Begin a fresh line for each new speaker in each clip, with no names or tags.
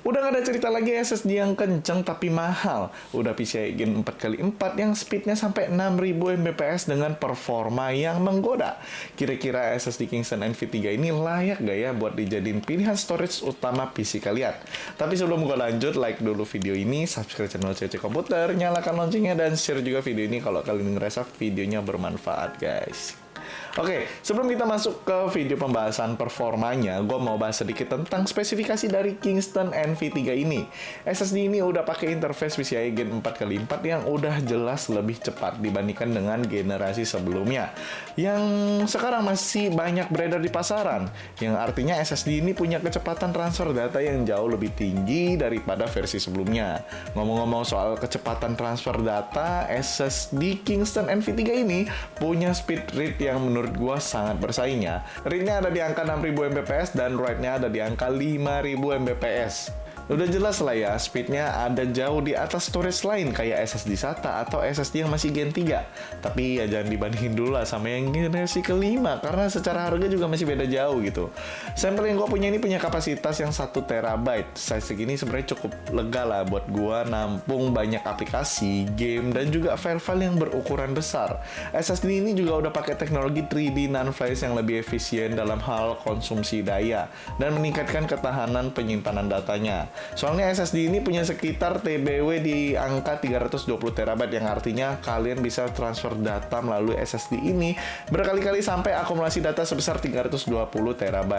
Udah gak ada cerita lagi SSD yang kenceng tapi mahal. Udah PCIe Gen 4x4 yang speednya sampai 6000 Mbps dengan performa yang menggoda. Kira-kira SSD Kingston NV3 ini layak gak ya buat dijadiin pilihan storage utama PC kalian? Tapi sebelum gue lanjut, like dulu video ini, subscribe channel CC Komputer, nyalakan loncengnya, dan share juga video ini kalau kalian ngerasa videonya bermanfaat, guys. Oke, sebelum kita masuk ke video pembahasan performanya, gue mau bahas sedikit tentang spesifikasi dari Kingston NV3 ini. SSD ini udah pakai interface PCIe Gen 4x4 yang udah jelas lebih cepat dibandingkan dengan generasi sebelumnya, yang sekarang masih banyak beredar di pasaran, yang artinya SSD ini punya kecepatan transfer data yang jauh lebih tinggi daripada versi sebelumnya. Ngomong-ngomong soal kecepatan transfer data, SSD Kingston NV3 ini punya speed read yang menurut gue sangat bersaing ya. Read-nya ada di angka 6000 Mbps dan write-nya ada di angka 5000 Mbps. Udah jelas lah ya, speednya ada jauh di atas storage lain kayak SSD SATA atau SSD yang masih Gen 3. Tapi ya jangan dibandingin dulu lah sama yang generasi kelima, karena secara harga juga masih beda jauh gitu. Sampel yang gue punya ini punya kapasitas yang 1 TB. Size segini sebenarnya cukup lega lah buat gue nampung banyak aplikasi, game, dan juga file-file yang berukuran besar. SSD ini juga udah pakai teknologi 3D NAND flash yang lebih efisien dalam hal konsumsi daya dan meningkatkan ketahanan penyimpanan datanya. Soalnya SSD ini punya sekitar TBW di angka 320 TB, yang artinya kalian bisa transfer data melalui SSD ini berkali-kali sampai akumulasi data sebesar 320 TB.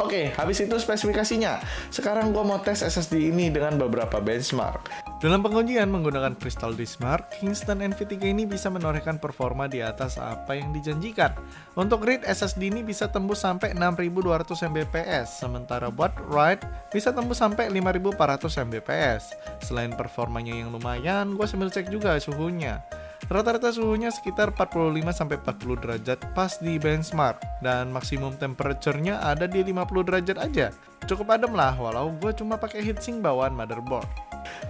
Oke, habis itu spesifikasinya. Sekarang gue mau tes SSD ini dengan beberapa benchmark. Dalam pengujian menggunakan Crystal Disk Mark, Kingston NV3 ini bisa menorehkan performa di atas apa yang dijanjikan. Untuk read, SSD ini bisa tembus sampai 6200 Mbps, sementara buat write bisa tembus sampai 5400 Mbps. Selain performanya yang lumayan, gue sambil cek juga suhunya. Rata-rata suhunya sekitar 45-40 derajat pas di benchmark, dan maksimum temperature-nya ada di 50 derajat aja. Cukup adem lah, walau gue cuma pakai heatsink bawaan motherboard.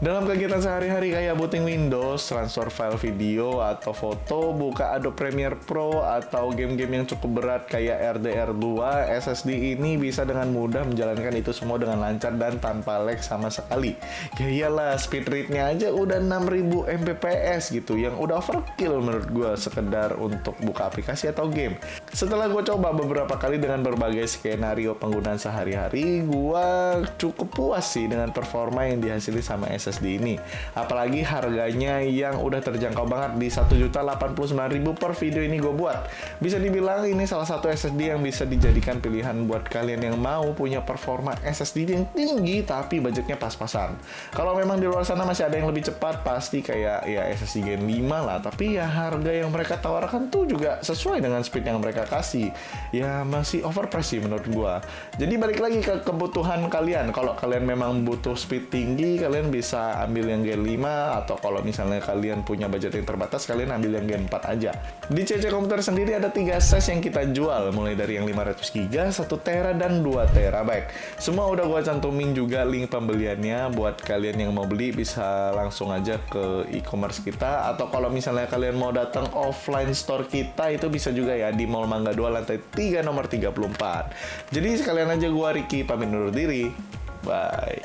Dalam kegiatan sehari-hari kayak booting Windows, transfer file video atau foto, buka Adobe Premiere Pro, atau game-game yang cukup berat kayak RDR2, SSD ini bisa dengan mudah menjalankan itu semua dengan lancar dan tanpa lag sama sekali. Ya iyalah, speed rate-nya aja udah 6000 Mbps gitu, yang udah overkill menurut gue sekedar untuk buka aplikasi atau game. Setelah gue coba beberapa kali dengan berbagai skenario penggunaan sehari-hari, gue cukup puas sih dengan performa yang dihasilkan sama SSD ini. Apalagi harganya yang udah terjangkau banget di 1.089.000 per video ini gue buat. Bisa dibilang ini salah satu SSD yang bisa dijadikan pilihan buat kalian yang mau punya performa SSD yang tinggi tapi budgetnya pas-pasan. Kalau memang di luar sana masih ada yang lebih cepat, pasti kayak ya SSD Gen 5 lah, tapi ya harga yang mereka tawarkan tuh juga sesuai dengan speed yang mereka kasih. Ya masih overpriced sih menurut gue. Jadi balik lagi ke kebutuhan kalian. Kalau kalian memang butuh speed tinggi, kalian bisa ambil yang Gen 5, atau kalau misalnya kalian punya budget yang terbatas, kalian ambil yang Gen 4 aja. Di CC Komputer sendiri ada 3 size yang kita jual, mulai dari yang 500GB, 1 TB, dan 2 TB. Semua udah gua cantumin juga link pembeliannya, buat kalian yang mau beli bisa langsung aja ke e-commerce kita, atau kalau misalnya kalian mau datang offline store kita, itu bisa juga ya di Mall Mangga 2 lantai 3 nomor 34. Jadi sekalian aja gua Ricky pamit undur diri. Bye.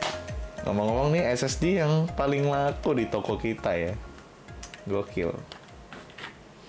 Ngomong-ngomong nih, SSD yang paling laku di toko kita ya. Gokil.